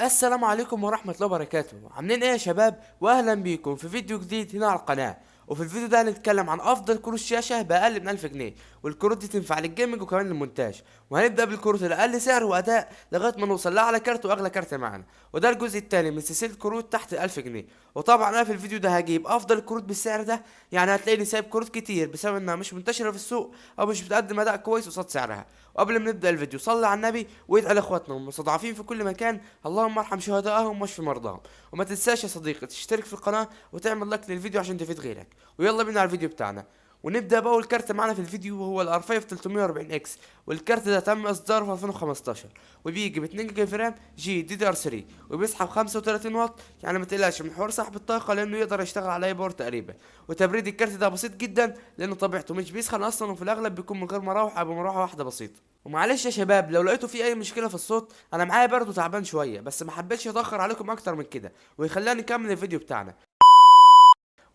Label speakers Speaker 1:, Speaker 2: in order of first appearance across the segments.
Speaker 1: السلام عليكم ورحمة الله وبركاته. عاملين ايه يا شباب؟ واهلا بيكم في فيديو جديد هنا على القناة. وفي الفيديو ده هنتكلم عن افضل كروت شاشة باقل من 1000 جنيه، والكروت دي تنفع للجيمنج وكمان للمونتاج. وهنبدأ بالكروت الاقل سعر واداء لغاية ما نوصل لاعلى كارت واغلى كارت معانا، وده الجزء الثاني من سلسلة كروت تحت 1000 جنيه. وطبعا انا في الفيديو ده هجيب افضل الكروت بالسعر ده، يعني هتلاقيني سايب كروت كتير بسبب انها مش منتشرة في السوق او مش بتقدم اداء كويس قصاد سعرها. وقبل ما نبدأ الفيديو صلي على النبي وادعي لاخواتنا المستضعفين في كل مكان، اللهم ارحم شهدائهم واشف مرضاهم. وما تنساش يا صديقي تشترك في القناة وتعمل لايك للفيديو عشان تفيد غيرك. ويلا بينا على الفيديو بتاعنا. ونبدا باول كارت معانا في الفيديو وهو الار 5 340 اكس. والكارت ده تم اصداره في 2015، وبيجي ب 2 جيجا رام جي دي دي ار 3، وبيسحب 35 واط. يعني ما تقلقش من حوار سحب الطاقه لانه يقدر يشتغل على اي باور تقريبا. وتبريد الكارت ده بسيط جدا لانه طبيعته مش بيسخن اصلا، وفي الاغلب بيكون من غير مراوح او بمروحه واحده بسيطه. ومعلش يا شباب لو لقيتوا في اي مشكله في الصوت، انا معايا برضه تعبان شويه، بس ما حبيتش اتاخر عليكم اكتر من كده ويخلينا نكمل الفيديو بتاعنا.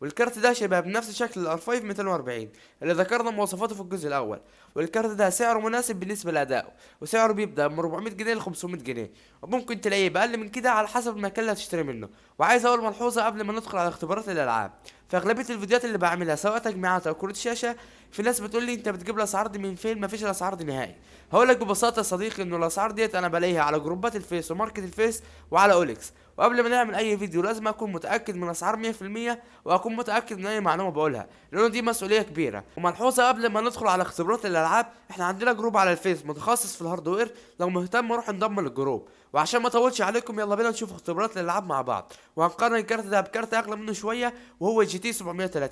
Speaker 1: والكارت ده شبه بنفس شكل الار 5 240 اللي ذكرنا مواصفاته في الجزء الاول. والكارت ده سعره مناسب بالنسبه لادائه، وسعره بيبدا من 400 جنيه ل 500 جنيه، وممكن تلاقيه باقل من كده على حسب المكان اللي هتشتري منه. وعايز اول ملحوظه قبل ما ندخل على اختبارات الالعاب، في اغلبيه الفيديوهات اللي بعملها سواء تجميعات او كروت شاشه، في ناس بتقول لي انت بتجيب الاسعار دي من فين؟ مفيش الاسعار دي نهائي. هقول لك ببساطه يا صديقي انه الاسعار ديت انا بلاقيها على جروبات الفيس وماركت الفيس وعلى اوليكس. وقبل ما نعمل اي فيديو لازم اكون متاكد من اسعار 100%، واكون متاكد من اي معلومه بقولها لانه دي مسؤوليه كبيره. وملحوظه قبل ما ندخل على اختبارات الالعاب، احنا عندنا جروب على الفيس متخصص في الهاردوير، لو مهتم روح انضم للجروب. وعشان ما اطولش عليكم يلا بينا نشوف اختبارات الالعاب مع بعض، وهنقارن الكارت ده بكارت اغلى منه شويه وهو جي تي 730،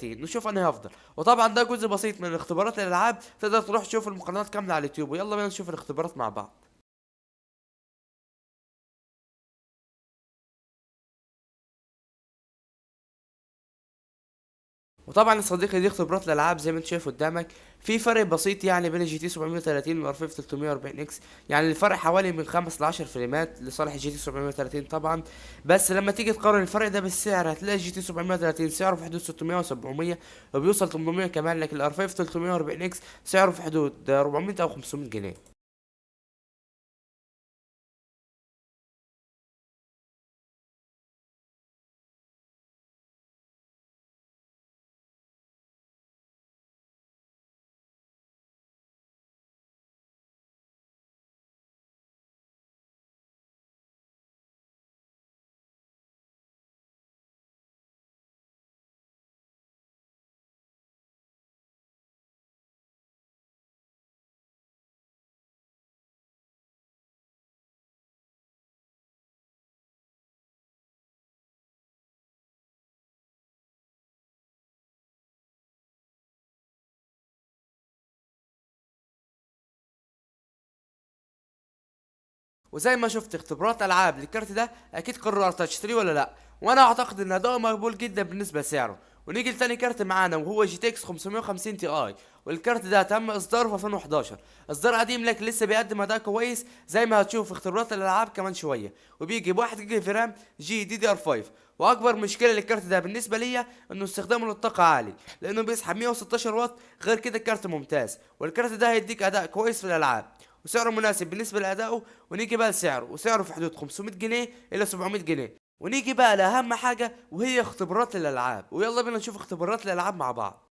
Speaker 1: نشوف انهي افضل. وطبعا ده جزء بسيط من اختبارات الالعاب، تقدر تروح تشوف المقارنات كامله على اليوتيوب. ويلا بينا نشوف الاختبارات مع بعض. وطبعا يا صديقي دي اختبارات الالعاب زي ما انت شايف قدامك. في فرق بسيط يعني بين الجي تي 730 والار 5 340 اكس، يعني الفرق حوالي من 5 ل 10 فريمات لصالح الجي تي 730 طبعا. بس لما تيجي تقارن الفرق ده بالسعر هتلاقي الجي تي 730 سعره في حدود 600 و700 وبيوصل 800 كمان، لكن الار 5 340 اكس سعره في حدود 400 او 500 جنيه. وزي ما شفت اختبارات العاب للكارت ده اكيد قررت اشتريه ولا لا، وانا اعتقد ان اداؤه مقبول جدا بالنسبه لسعره. ونيجي لتاني كارت معانا وهو جي تي اكس 550 تي اي. والكارت ده تم اصداره في 2011، اصدار قديم لكن لسه بيقدم اداء كويس زي ما هتشوف في اختبارات الالعاب كمان شويه. وبيجي ب 1 جيجا رام جي دي دي ار 5. واكبر مشكله للكارت ده بالنسبه ليا انه استخدامه للطاقه عالي لانه بيسحب 116 واط. غير كده الكارت ممتاز، والكارت ده هيديك اداء كويس في الالعاب وسعره مناسب بالنسبه لادائه. ونيجي بقى لسعره، وسعره في حدود 500 جنيه الى 700 جنيه. ونيجي بقى لاهم حاجه وهي اختبارات الالعاب، ويلا بينا نشوف اختبارات الالعاب مع بعض.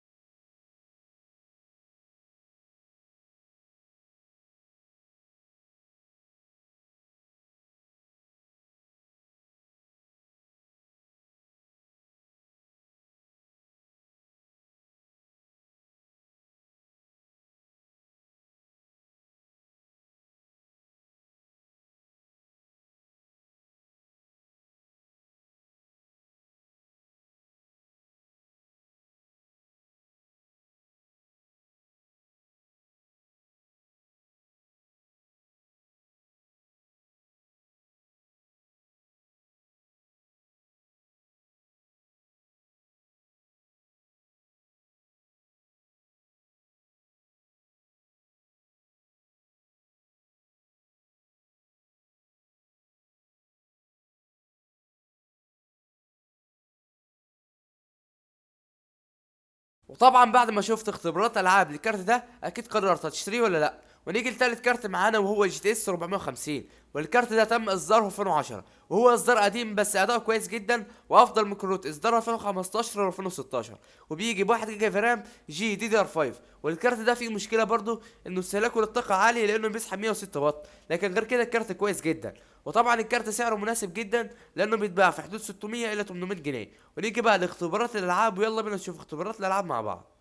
Speaker 1: وطبعا بعد ما شفت اختبارات العاب للكارت ده اكيد قررت هتشتريه ولا لا. ونيجي لتالت كارت معانا وهو جي تي اس 450، والكارت ده تم اصداره في 2010، وهو اصدار قديم بس اداؤه كويس جدا وافضل من كروت اصدار 2015 و 2016، وبيجي ب 1 جيجا في رام جي دي دي ار 5. والكارت ده فيه مشكله برضو انه استهلاكه للطاقه عالي لانه بيسحب 106 واط، لكن غير كده الكارت كويس جدا. وطبعا الكارت سعره مناسب جدا لانه بيتباع في حدود 600 الى 800 جنيه. ونيجي بقى لاختبارات الالعاب، ويلا بينا نشوف اختبارات الالعاب مع بعض.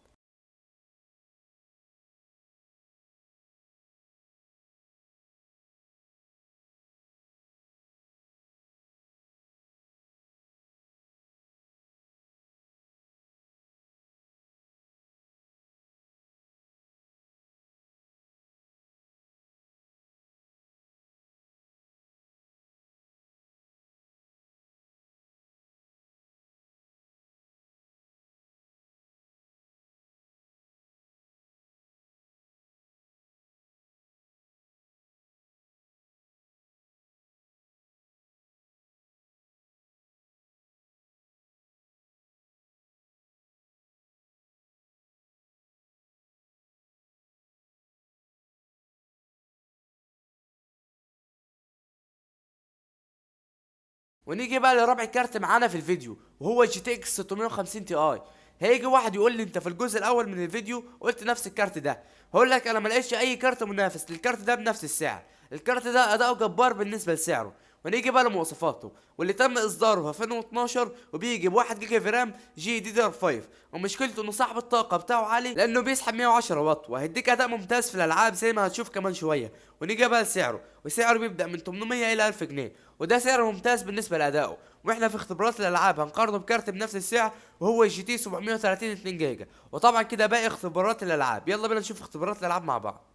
Speaker 1: ونيجي بقى لرابع كارت معانا في الفيديو وهو جي تي اكس 650 تي اي. هيجي واحد يقول لي انت في الجزء الاول من الفيديو قلت نفس الكارت ده. هقول لك انا ما لقيتش اي كارت منافس للكارت ده بنفس السعر. الكارت ده اداؤه جبار بالنسبه لسعره. ونيجي بقى لمواصفاته، واللي تم اصداره في 2012، وبيجي ب 1 جيجا في رام جي دي دي ار 5. ومشكلته انه صاحب الطاقه بتاعه عالي لانه بيسحب 110 واط، وهيديك اداء ممتاز في الالعاب زي ما هتشوف كمان شويه. ونيجي بقى لسعره، وسعره بيبدا من 800 الى 1000 جنيه، وده سعر ممتاز بالنسبه لادائه. واحنا في اختبارات الالعاب هنقارنه بكارت بنفس السعر وهو جي تي 730 2 جيجا. وطبعا كده باقي اختبارات الالعاب، يلا بينا نشوف اختبارات الالعاب مع بعض.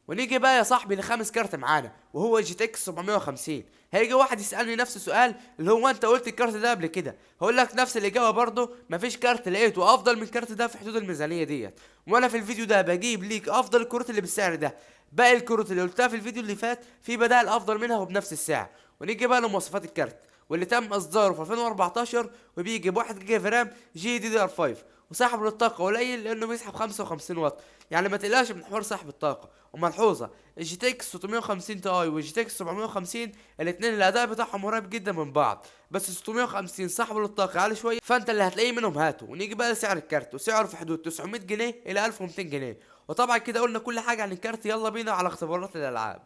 Speaker 1: ونيجي بقى يا صاحبي لخامس كارت معانا وهو جي تي اكس 750. هيجي واحد يسالني نفس السؤال اللي هو انت قلت الكارت ده قبل كده. هقول لك نفس الاجابه برضه، مفيش كارت لقيته افضل من الكارت ده في حدود الميزانيه ديت. وانا في الفيديو ده بجيب ليك افضل الكروت اللي بالسعر ده. باقي الكروت اللي قلتها في الفيديو اللي فات في بدائل افضل منها وبنفس السعر. ونيجي بقى لمواصفات الكارت، واللي تم اصداره في 2014، وبيجي ب 1 جيجا في رام جي دي دي ار 5. وسحب للطاقه قليل لانه بيسحب 55 واط، يعني ما تقلقش من حوار سحب الطاقه. وملحوظه، الجي تي اكس 650 تي اي والجي تي اكس 750 الاثنين الاداء بتاعهم قريب جدا من بعض، بس 650 سحبوا للطاقه عالي شويه، فانت اللي هتلاقيه منهم هاته. ونيجي بقى لسعر الكارت، وسعره في حدود 900 جنيه الى 1200 جنيه. وطبعا كده قلنا كل حاجه عن الكارت، يلا بينا على اختبارات الالعاب.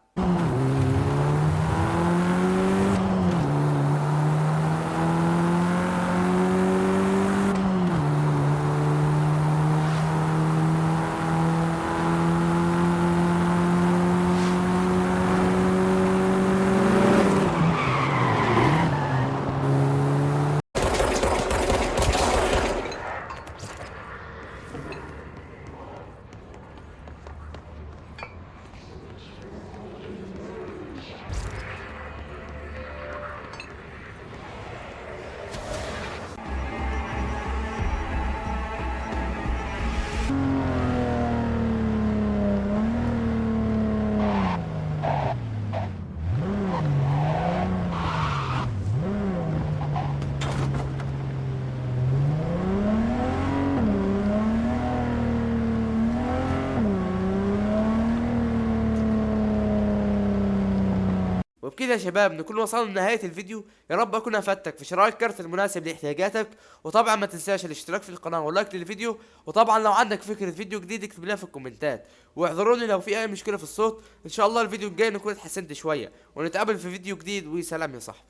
Speaker 1: وبكده يا شباب نكون وصلنا لنهاية الفيديو. يا رب اكون افدتك في شراء الكارت المناسب لاحتياجاتك، وطبعا ما تنساش الاشتراك في القناة واللايك للفيديو، وطبعا لو عندك فكرة فيديو جديد اكتب لنا في الكومنتات، واعذروني لو في اي مشكلة في الصوت. ان شاء الله الفيديو الجاي نكون اتحسنت شوية، ونتقابل في فيديو جديد، وسلام يا صاحبي.